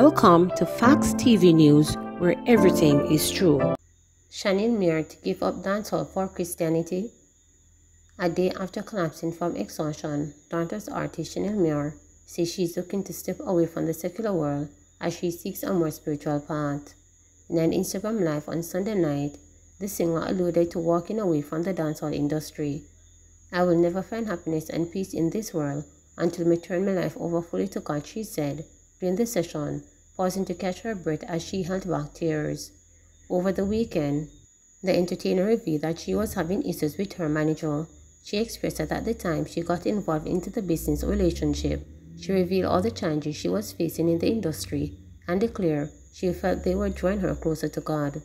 Welcome to Facts TV News, where everything is true. Chanel Mir to give up dancehall for Christianity. A day after collapsing from exhaustion, dancehall artist Chanel Mir says she's looking to step away from the secular world as she seeks a more spiritual path. In an Instagram live on Sunday night, the singer alluded to walking away from the dancehall industry. "I will never find happiness and peace in this world until I turn my life over fully to God," she said during the session, pausing to catch her breath as she held back tears. Over the weekend, the entertainer revealed that she was having issues with her manager. She expressed that at the time she got involved into the business relationship, she revealed all the challenges she was facing in the industry and declared she felt they were drawing her closer to God.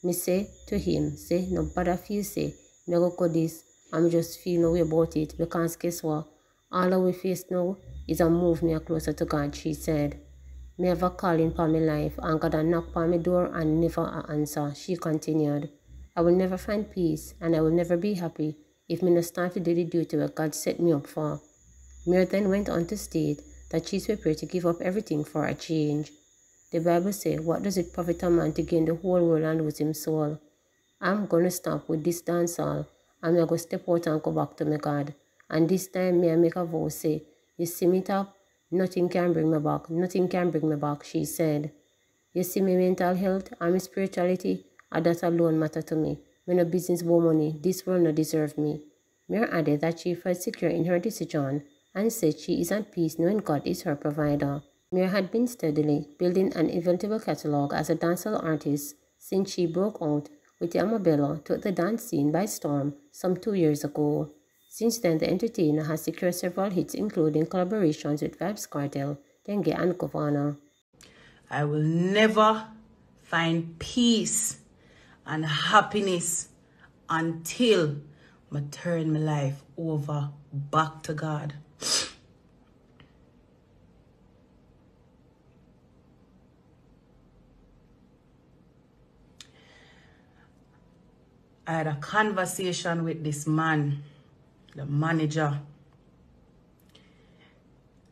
"Me say to him, say, no bother feel say, me go this, I'm just feel no way about it, because guess what? All that we face now is a move me closer to God," she said. "Me have a calling for my life and God a knock on my door and never a answer," she continued. "I will never find peace and I will never be happy if me not start to do the duty what God set me up for." Mir then went on to state that she's prepared to give up everything for a change. The Bible says, "What does it profit a man to gain the whole world and lose his soul?" "I'm gonna stop with this dancehall and I'm gonna step out and go back to my God. And this time me I make a vow say, you see me top? Nothing can bring me back. Nothing can bring me back," she said. "You see me mental health and my spirituality, and that alone matter to me. Me no business about money. This world no deserve me." Mir added that she felt secure in her decision and said she is at peace knowing God is her provider. Mir had been steadily building an inevitable catalogue as a dancehall artist since she broke out with the Amabella took the dance scene by storm some 2 years ago. Since then, the entertainer has secured several hits including collaborations with Vybz Kartel, Dengue and Govana. "I will never find peace and happiness until I turn my life over back to God." I had a conversation with this man, the manager.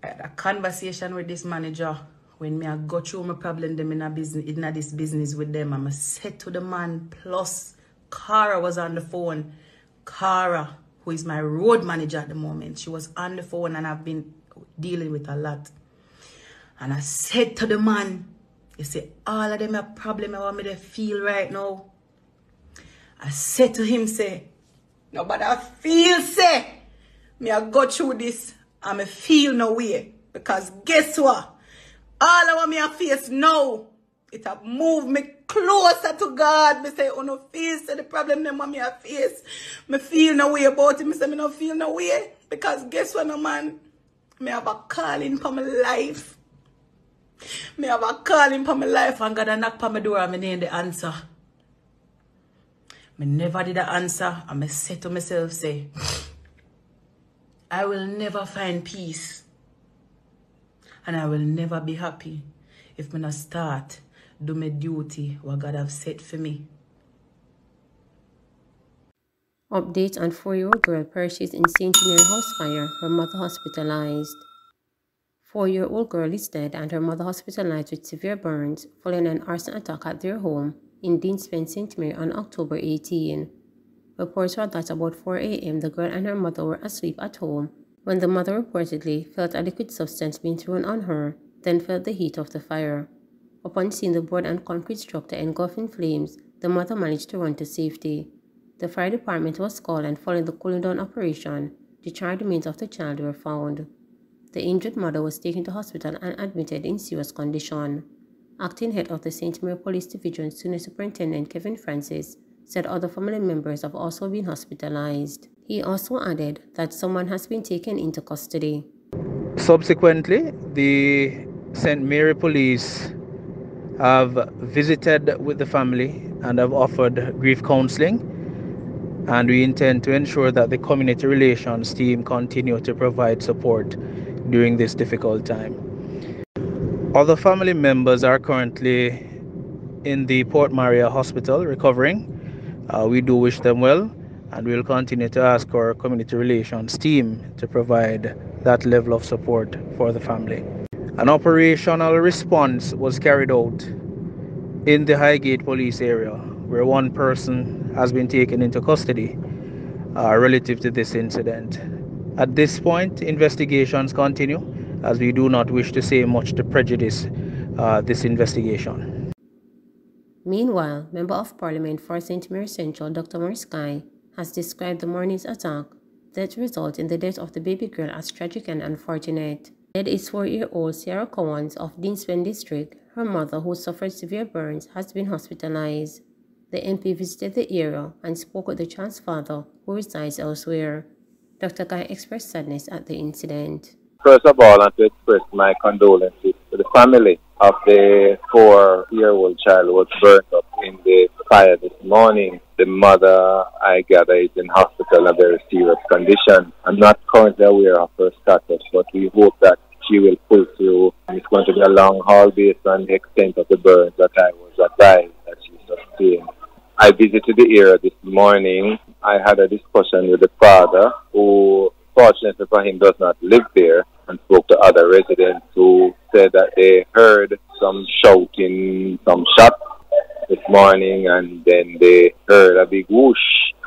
I had a conversation with this manager when me I go through my problem them in this business with them. And I said to the man, plus Cara was on the phone. Cara, who is my road manager at the moment, she was on the phone and I've been dealing with a lot. And I said to the man, you see, all of them have problem I want me to feel right now. I said to him, say, nobody feel, say, me I go through this and me feel no way. Because guess what? All of what me I face now, it have moved me closer to God. Me say, oh no feel, say the problem them what me I face. Me feel no way about it. Me say, me no feel no way. Because guess what, no man? Me have a calling for my life. Me have a calling for my life and God a knock on my door and me need the answer. Me never did the answer and me say to myself, say, I will never find peace and I will never be happy if me not start do my duty what God have set for me. Update on 4-year-old girl perishes in St. Mary house fire, her mother hospitalized. 4-year-old girl is dead and her mother hospitalized with severe burns following an arson attack at their home in Deanspen, St. Mary on October 18. Reports were that about 4 a.m. the girl and her mother were asleep at home when the mother reportedly felt a liquid substance being thrown on her, then felt the heat of the fire. Upon seeing the board and concrete structure engulfed in flames, the mother managed to run to safety. The fire department was called and following the cooling down operation, the charred remains of the child were found. The injured mother was taken to hospital and admitted in serious condition. Acting head of the St. Mary Police Division, Senior Superintendent Kevin Francis, said other family members have also been hospitalized. He also added that someone has been taken into custody. Subsequently, the St. Mary Police have visited with the family and have offered grief counseling, and we intend to ensure that the community relations team continue to provide support during this difficult time. Other family members are currently in the Port Maria Hospital recovering. We do wish them well, and we'll continue to ask our community relations team to provide that level of support for the family. An operational response was carried out in the Highgate police area, where one person has been taken into custody relative to this incident. At this point, investigations continue, as we do not wish to say much to prejudice this investigation. Meanwhile, Member of Parliament for St. Mary Central, Dr. Mariskai, has described the morning's attack that resulted in the death of the baby girl as tragic and unfortunate. Dead is 4-year-old Sarah Cowans of Dinspen District. Her mother, who suffered severe burns, has been hospitalized. The MP visited the area and spoke with the child's father, who resides elsewhere. Dr. Guy expressed sadness at the incident. First of all, I want to express my condolences to the family of the 4-year-old child who was burnt up in the fire this morning. The mother, I gather, is in hospital in a very serious condition. I'm not currently aware of her status, but we hope that she will pull through. It's going to be a long haul based on the extent of the burns that I was advised that she sustained. I visited the area this morning. I had a discussion with the father, who, fortunately for him, does not live there, and spoke to other residents who said that they heard some shouting, some shots this morning, and then they heard a big whoosh,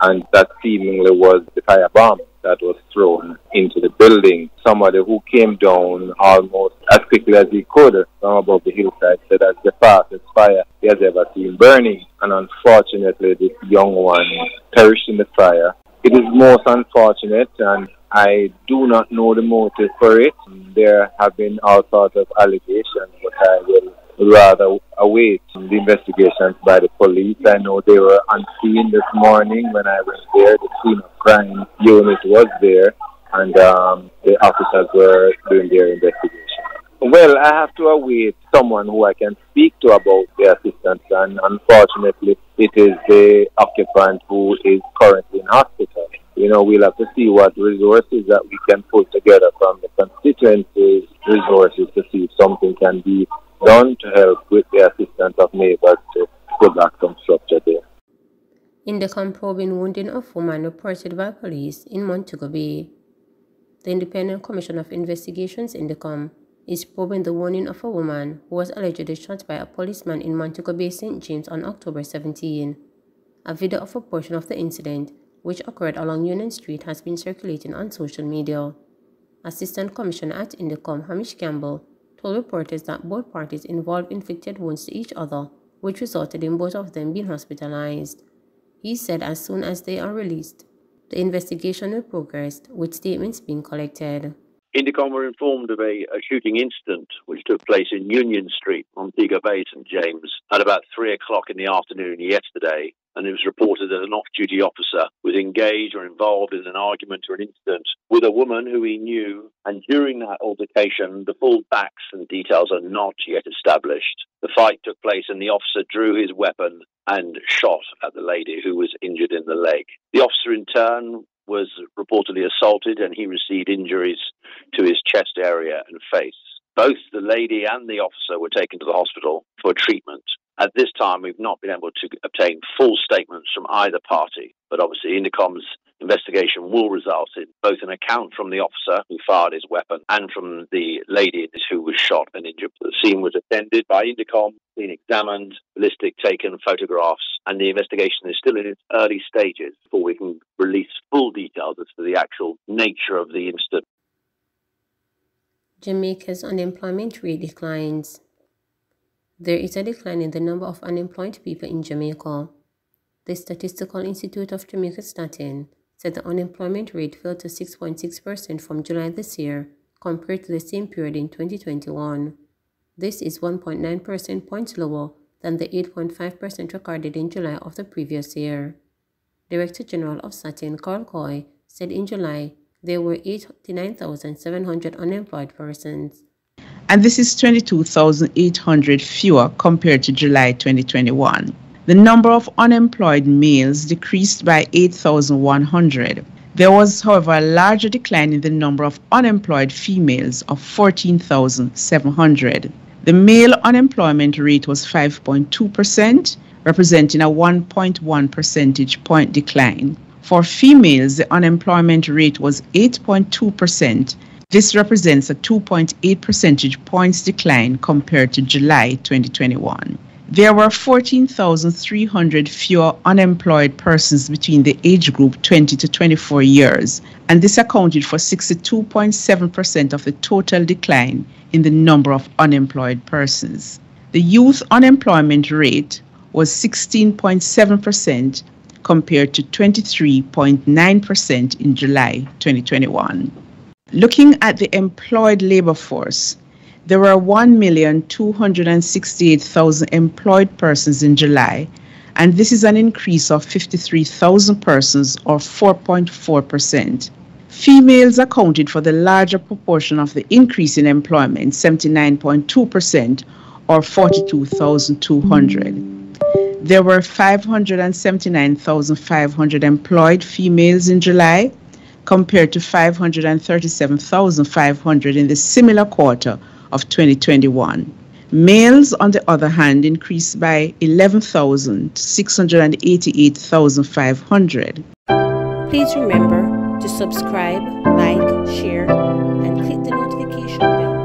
and that seemingly was the fire bomb that was thrown into the building. Somebody who came down almost as quickly as he could from above the hillside said that's the fastest fire he has ever seen burning, and unfortunately this young one perished in the fire. It is most unfortunate, and I do not know the motive for it. There have been all sorts of allegations, but I will rather await the investigations by the police. I know they were on scene this morning when I went there. The scene of crime unit was there, and the officers were doing their investigation. Well, I have to await someone who I can speak to about the assistance, and unfortunately, it is the occupant who is currently in hospital. You know, we'll have to see what resources that we can pull together from the constituency's resources to see if something can be done to help with the assistance of neighbors to put back some structure there. Indicom probing wounding of woman reported by police in Montego Bay. The Independent Commission of Investigations, Indicom, is probing the wounding of a woman who was allegedly shot by a policeman in Montego Bay, St. James on October 17. A video of a portion of the incident, which occurred along Union Street, has been circulating on social media. Assistant Commissioner at Indicom, Hamish Campbell, told reporters that both parties involved inflicted wounds to each other, which resulted in both of them being hospitalized. He said as soon as they are released, the investigation will progress, with statements being collected. Indicom were informed of a shooting incident which took place in Union Street, Montego Bay, St. James, at about 3 o'clock in the afternoon yesterday, and it was reported that an off-duty officer was engaged or involved in an argument or an incident with a woman who he knew, and during that altercation, the full facts and details are not yet established. The fight took place and the officer drew his weapon and shot at the lady who was injured in the leg. The officer in turn was reportedly assaulted, and he received injuries to his chest area and face. Both the lady and the officer were taken to the hospital for treatment. At this time, we've not been able to obtain full statements from either party, but obviously Indicom's investigation will result in both an account from the officer who fired his weapon and from the lady who was shot and injured. The scene was attended by Indicom, been examined, ballistic taken photographs, and the investigation is still in its early stages before we can release full details as to the actual nature of the incident. Jamaica's unemployment rate declines. There is a decline in the number of unemployed people in Jamaica. The Statistical Institute of Jamaica Statin said the unemployment rate fell to 6.6% from July this year compared to the same period in 2021. This is 1.9 percentage points lower than the 8.5% recorded in July of the previous year. Director General of Statin, Carl Coy, said in July there were 89,700 unemployed persons. And this is 22,800 fewer compared to July 2021. The number of unemployed males decreased by 8,100. There was, however, a larger decline in the number of unemployed females of 14,700. The male unemployment rate was 5.2%, representing a 1.1 percentage point decline. For females, the unemployment rate was 8.2%, This represents a 2.8 percentage points decline compared to July 2021. There were 14,300 fewer unemployed persons between the age group 20 to 24 years, and this accounted for 62.7% of the total decline in the number of unemployed persons. The youth unemployment rate was 16.7% compared to 23.9% in July 2021. Looking at the employed labor force, there were 1,268,000 employed persons in July, and this is an increase of 53,000 persons or 4.4%. Females accounted for the larger proportion of the increase in employment, 79.2% or 42,200. There were 579,500 employed females in July, compared to 537,500 in the similar quarter of 2021. Males, on the other hand, increased by 11,000 to 688,500. Please remember to subscribe, like, share, and click the notification bell.